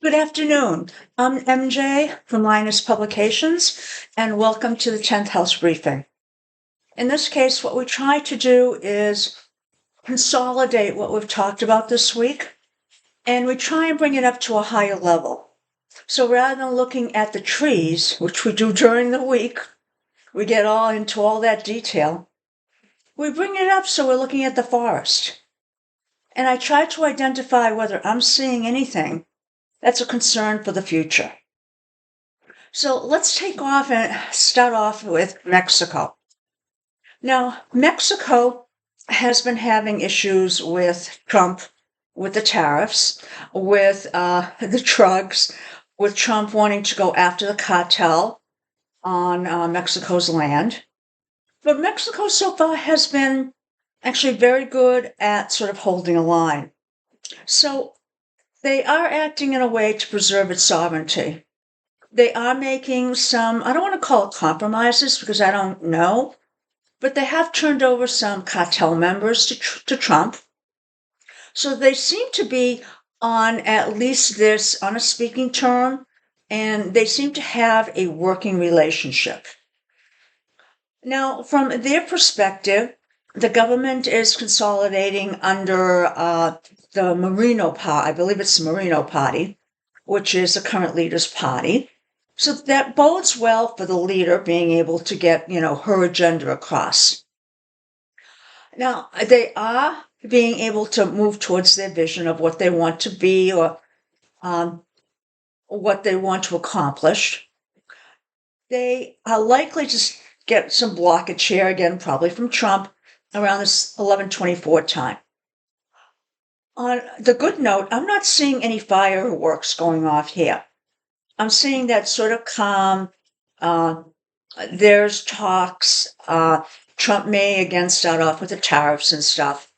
Good afternoon. I'm MJ from Linus Publications, and welcome to the 10th House Briefing. In this case, what we try to do is consolidate what we've talked about this week, and we try and bring it up to a higher level. So rather than looking at the trees, which we do during the week, we get all into all that detail, we bring it up so we're looking at the forest. And I try to identify whether I'm seeing anything that's a concern for the future. So let's take off and start off with Mexico. Now, Mexico has been having issues with Trump, with the tariffs, with the drugs, with Trump wanting to go after the cartel on Mexico's land. But Mexico so far has been actually very good at sort of holding a line. So they are acting in a way to preserve its sovereignty. They are making some, I don't want to call it compromises because I don't know, but they have turned over some cartel members to Trump. So they seem to be on at least this, on a speaking term, and they seem to have a working relationship. Now, from their perspective, the government is consolidating under the Moreno Party, I believe it's the Moreno Party, which is the current leader's party. So that bodes well for the leader being able to get, her agenda across. Now, they are being able to move towards their vision of what they want to be or what they want to accomplish. They are likely to get some blockage here again, probably from Trump, around this 11/24 time. On the good note, I'm not seeing any fireworks going off here. I'm seeing that sort of calm. There's talks. Trump may again start off with the tariffs and stuff.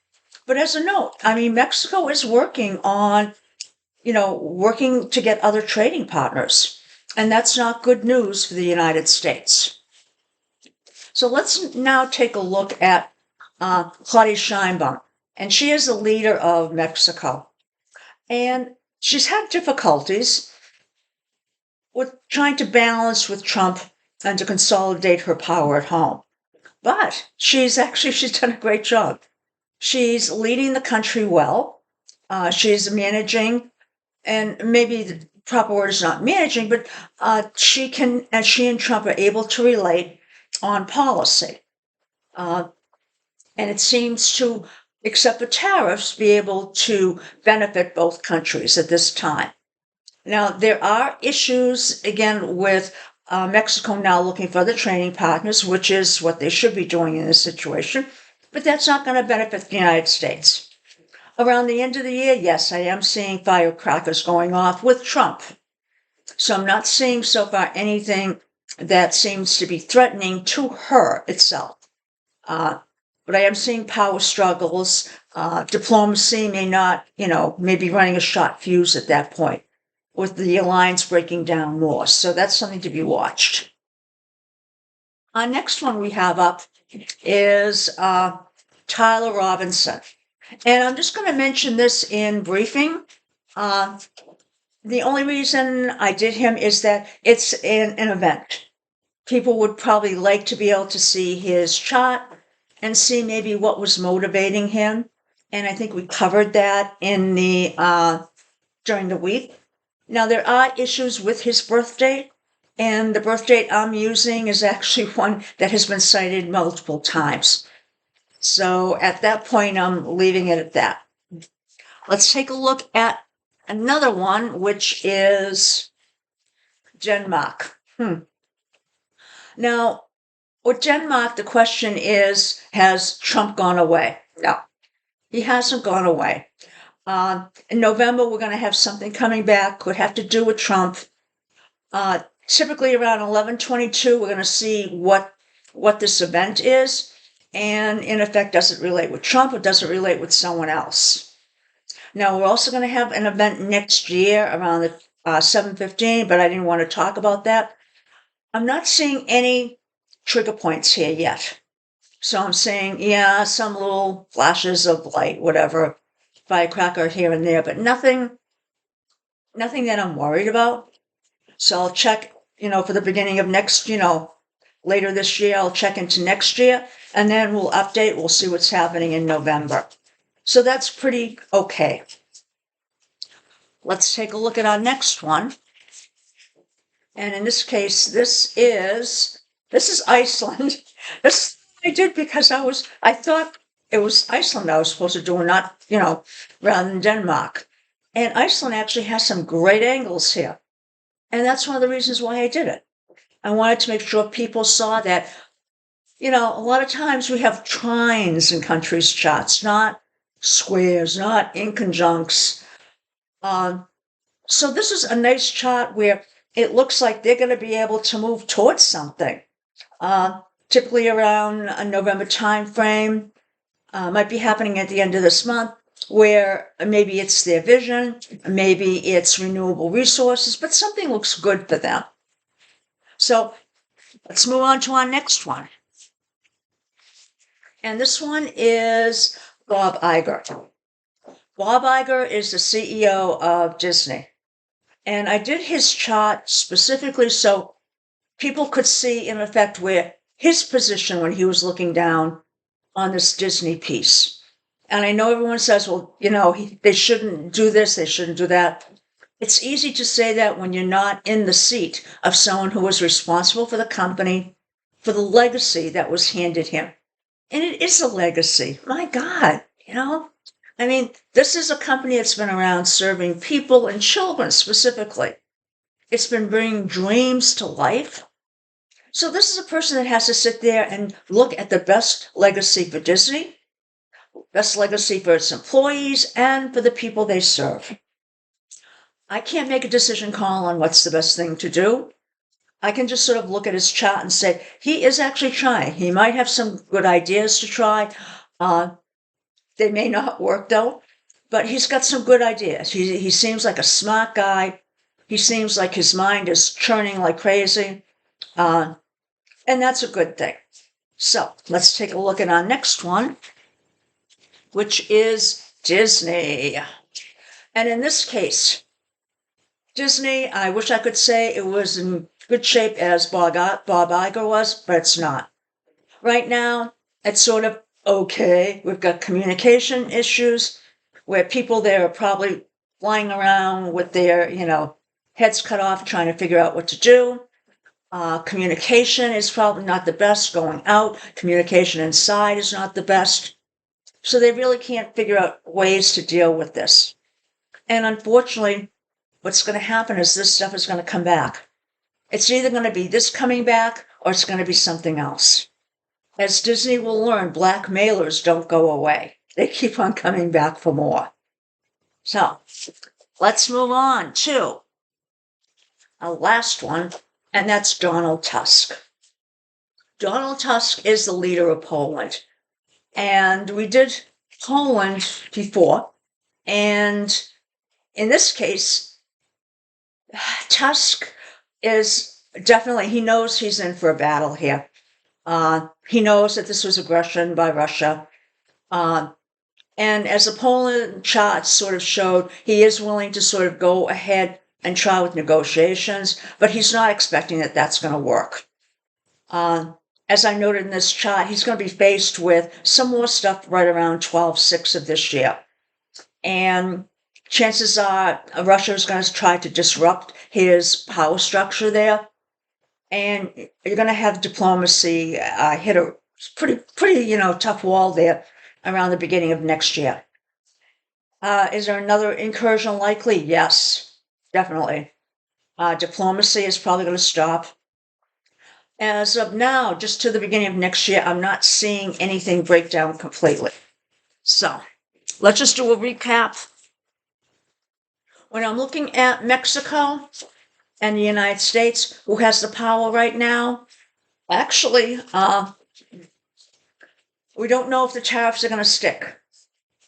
But as a note, Mexico is working on, working to get other trading partners. And that's not good news for the United States. So let's now take a look at Claudia Sheinbaum. And she is the leader of Mexico. And she's had difficulties with trying to balance with Trump and to consolidate her power at home. But she's done a great job. She's leading the country well. She's managing, and maybe the proper word is not managing, but she and Trump are able to relate on policy. And it seems to, except for tariffs, be able to benefit both countries at this time. Now, there are issues, again, with Mexico now looking for other trading partners, which is what they should be doing in this situation, but that's not going to benefit the United States. Around the end of the year, yes, I am seeing firecrackers going off with Trump. So I'm not seeing so far anything that seems to be threatening to her itself. But I am seeing power struggles. Diplomacy may not, maybe running a short fuse at that point, with the alliance breaking down more. So that's something to be watched. Our next one we have up is Tyler Robinson. And I'm just going to mention this in briefing. The only reason I did him is that it's an event. People would probably like to be able to see his chart and see maybe what was motivating him. And I think we covered that in the during the week. Now, there are issues with his birth date, and the birth date I'm using is actually one that has been cited multiple times. So at that point, I'm leaving it at that. Let's take a look at another one, which is Denmark. Now, with Denmark, the question is, has Trump gone away? No, he hasn't gone away. In November, we're going to have something coming back, could have to do with Trump. Typically around 11/22, we're going to see what this event is. And in effect, does it relate with Trump or does it relate with someone else? Now, we're also going to have an event next year around the 7/15, but I didn't want to talk about that. I'm not seeing any trigger points here yet. So I'm saying, yeah, some little flashes of light, whatever, firecracker here and there, but nothing nothing that I'm worried about. So I'll check, for the beginning of next, later this year, I'll check into next year, and then we'll update. We'll see what's happening in November. So that's pretty okay. Let's take a look at our next one. And in this case, this is Iceland. This I did because I thought it was Iceland I was supposed to do, and not, rather than Denmark. And Iceland actually has some great angles here. And that's one of the reasons why I did it. I wanted to make sure people saw that, a lot of times we have trines in countries' charts, not squares, not inconjuncts. So this is a nice chart where it looks like they're going to be able to move towards something. Typically around a November time frame, might be happening at the end of this month, where maybe it's their vision, maybe it's renewable resources, but something looks good for them. So let's move on to our next one. And this one is Bob Iger. Bob Iger is the CEO of Disney. And I did his chart specifically so people could see, in effect, where his position when he was looking down on this Disney piece. And I know everyone says, well, they shouldn't do this, they shouldn't do that. It's easy to say that when you're not in the seat of someone who was responsible for the company, for the legacy that was handed him. And it is a legacy. My God, I mean, this is a company that's been around serving people and children specifically. It's been bringing dreams to life. So this is a person that has to sit there and look at the best legacy for Disney, best legacy for its employees, and for the people they serve. I can't make a decision call on what's the best thing to do. I can just sort of look at his chart and say, he is actually trying. He might have some good ideas to try. They may not work, though, but he's got some good ideas. He seems like a smart guy. He seems like his mind is churning like crazy. And that's a good thing. So let's take a look at our next one, which is Disney. And in this case, Disney, I wish I could say it was in good shape as Bob Iger was, but it's not. Right now, it's sort of okay. We've got communication issues where people there are probably flying around with their, heads cut off trying to figure out what to do. Communication is probably not the best going out. Communication inside is not the best. So they really can't figure out ways to deal with this. And unfortunately, what's going to happen is this stuff is going to come back. It's either going to be this coming back or it's going to be something else. As Disney will learn, blackmailers don't go away. They keep on coming back for more. So let's move on to our last one, and that's Donald Tusk. Donald Tusk is the leader of Poland. And we did Poland before. And in this case, Tusk is definitely, he knows he's in for a battle here. He knows that this was aggression by Russia. And as the Poland chart sort of showed, he is willing to sort of go ahead and try with negotiations, but he's not expecting that that's going to work. As I noted in this chart, he's going to be faced with some more stuff right around 12/6 of this year. And chances are Russia is going to try to disrupt his power structure there. And you're going to have diplomacy hit a pretty tough wall there around the beginning of next year. Is there another incursion likely? Yes, definitely. Diplomacy is probably going to stop. As of now, just to the beginning of next year, I'm not seeing anything break down completely. So let's just do a recap. When I'm looking at Mexico and the United States, who has the power right now, actually, we don't know if the tariffs are going to stick.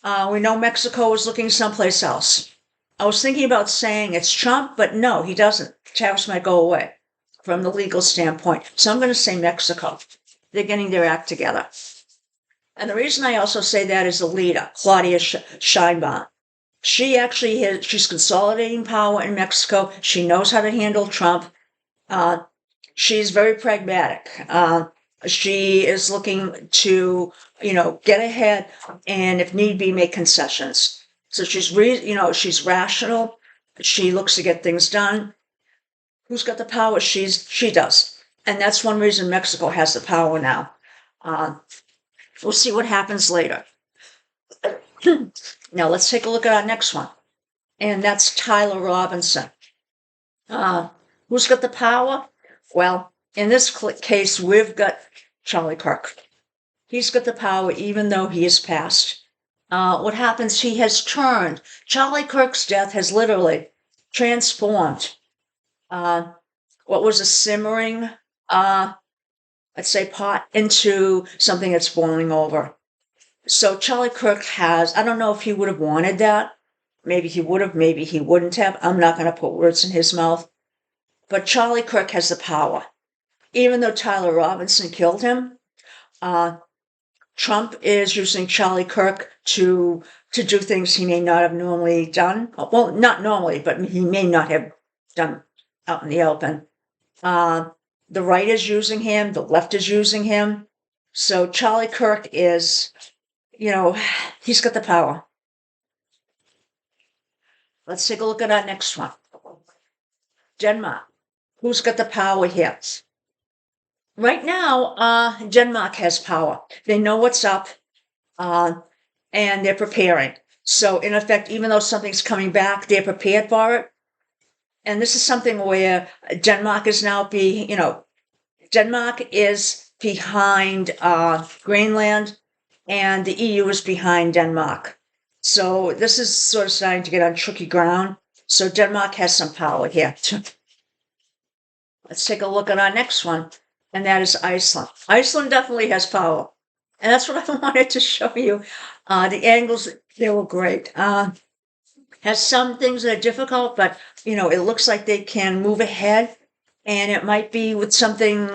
We know Mexico is looking someplace else. I was thinking about saying it's Trump, but no, he doesn't. Tariffs might go away from the legal standpoint. So I'm going to say Mexico. They're getting their act together. And the reason I also say that is the leader, Claudia Sheinbaum. she's consolidating power in Mexico. She knows how to handle Trump. She's very pragmatic. She is looking to, get ahead and if need be, make concessions. So she's rational. She looks to get things done. Who's got the power? She does. And that's one reason Mexico has the power now. We'll see what happens later. Now let's take a look at our next one. And that's Tyler Robinson. Who's got the power? Well, in this case, we've got Charlie Kirk. He's got the power even though he is passed. What happens? He has turned. Charlie Kirk's death has literally transformed what was a simmering, let's say, pot into something that's boiling over. So Charlie Kirk I don't know if he would have wanted that. Maybe he would have, maybe he wouldn't have. I'm not going to put words in his mouth. But Charlie Kirk has the power. Even though Tyler Robinson killed him, Trump is using Charlie Kirk to do things he may not have normally done. Well, not normally, but he may not have done out in the open. The right is using him. The left is using him. So Charlie Kirk is, he's got the power. Let's take a look at our next one. Denmark. Who's got the power here? Right now, Denmark has power. They know what's up, and they're preparing. So, in effect, even though something's coming back, they're prepared for it. And this is something where Denmark is now Denmark is behind Greenland, and the EU is behind Denmark. So this is sort of starting to get on tricky ground. So Denmark has some power here. Let's take a look at our next one, and that is Iceland. Iceland definitely has power. And that's what I wanted to show you. The angles, they were great. Has some things that are difficult, but, it looks like they can move ahead. And it might be with something,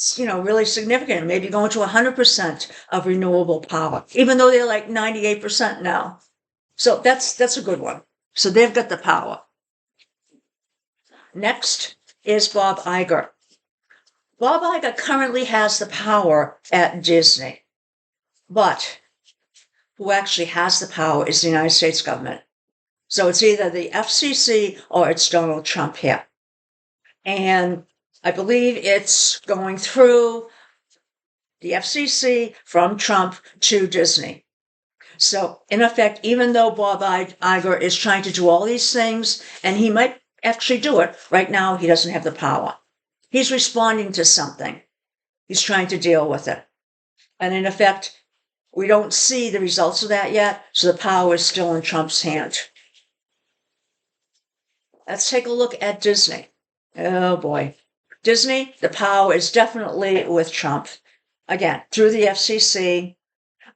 really significant, maybe going to 100% of renewable power, even though they're like 98% now. So that's a good one. So they've got the power. Next is Bob Iger. Bob Iger currently has the power at Disney, but who actually has the power is the United States government. So it's either the FCC or it's Donald Trump here. And I believe it's going through the FCC from Trump to Disney. So in effect, even though Bob Iger is trying to do all these things, and he might actually do it, right now he doesn't have the power. He's responding to something. He's trying to deal with it. And in effect, we don't see the results of that yet, so the power is still in Trump's hand. Let's take a look at Disney. Oh boy. Disney, the power is definitely with Trump. Again, through the FCC.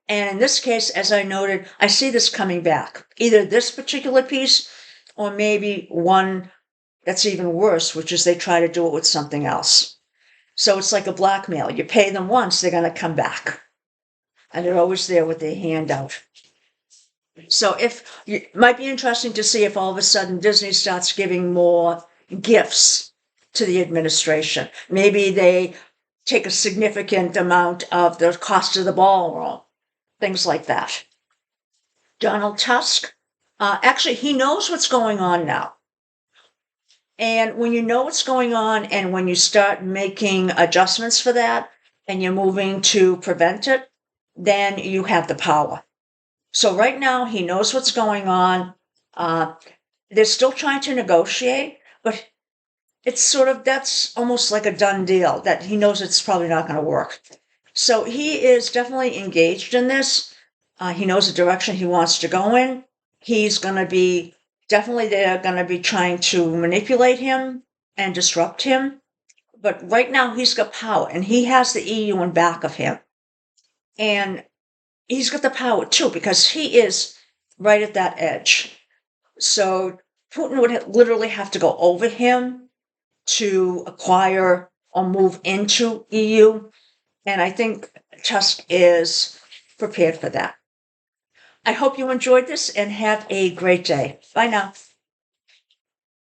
And in this case, as I noted, I see this coming back. Either this particular piece or maybe one that's even worse, which is they try to do it with something else. So it's like a blackmail. You pay them once, they're going to come back. And they're always there with their hand out. So it might be interesting to see if all of a sudden Disney starts giving more gifts to the administration. Maybe they take a significant amount of the cost of the ballroom, things like that. Donald Tusk, actually, he knows what's going on now. And when you know what's going on and when you start making adjustments for that and you're moving to prevent it, then you have the power. So right now, he knows what's going on. They're still trying to negotiate, but that's almost like a done deal, that he knows it's probably not going to work. So he is definitely engaged in this. He knows the direction he wants to go in. He's going to be, definitely they're going to be trying to manipulate him and disrupt him. But right now he's got power and he has the EU in back of him. And he's got the power too, because he is right at that edge. So Putin would literally have to go over him to acquire or move into EU. And I think Tusk is prepared for that. I hope you enjoyed this and have a great day. Bye now.